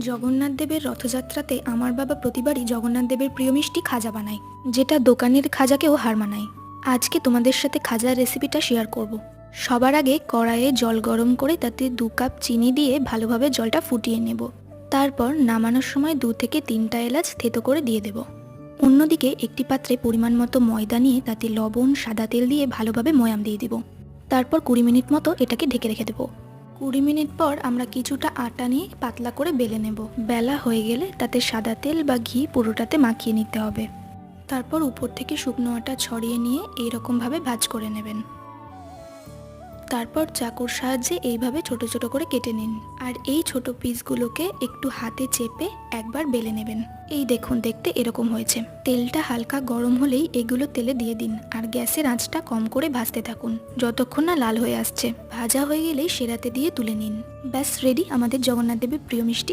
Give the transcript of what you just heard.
জগন্নাথ দেবের রথযাত্রাতে আমার বাবা প্রতিবারই জগন্নাথ দেবের প্রিয় মিষ্টি খাজা বানায়, যেটা দোকানের খাজাকেও হার মানায়। আজকে তোমাদের সাথে খাজার রেসিপিটা শেয়ার করব। সবার আগে কড়াইয়ে জল গরম করে তাতে 2 কাপ চিনি দিয়ে ভালোভাবে জলটা ফুটিয়ে নেব। তারপর নামানোর সময় 2 থেকে 3টা এলাচ থেতো করে দিয়ে দেব। অন্যদিকে একটি পাত্রে পরিমাণ মতো ময়দা নিয়ে তাতে লবণ, সাদা তেল দিয়ে ভালোভাবে ময়াম দিয়ে দেব। তারপর 20 মিনিট মতো এটাকে ঢেকে রেখে দেবো। 20 মিনিট পর আমরা কিছুটা আটা নিয়ে পাতলা করে বেলে নেব। বেলা হয়ে গেলে তাতে সাদা তেল বা ঘি পুরোটাতে মাখিয়ে নিতে হবে। তারপর উপর থেকে শুকনো আটা ছড়িয়ে নিয়ে এইরকমভাবে ভাঁজ করে নেবেন। তারপর চাকুর সাহায্যে এইভাবে ছোট ছোট করে কেটে নিন। আর এই ছোট পিসগুলোকে একটু হাতে চেপে একবার বেলে নেবেন। এই দেখুন, দেখতে এরকম হয়েছে। তেলটা হালকা গরম হলেই এগুলো তেলে দিয়ে দিন আর গ্যাসের আঁচটা কম করে ভাজতে থাকুন যতক্ষণ না লাল হয়ে আসছে। ভাজা হয়ে গেলেই সেরাতে দিয়ে তুলে নিন। ব্যাস রেডি আমাদের জগন্নাথ দেবের প্রিয় মিষ্টি।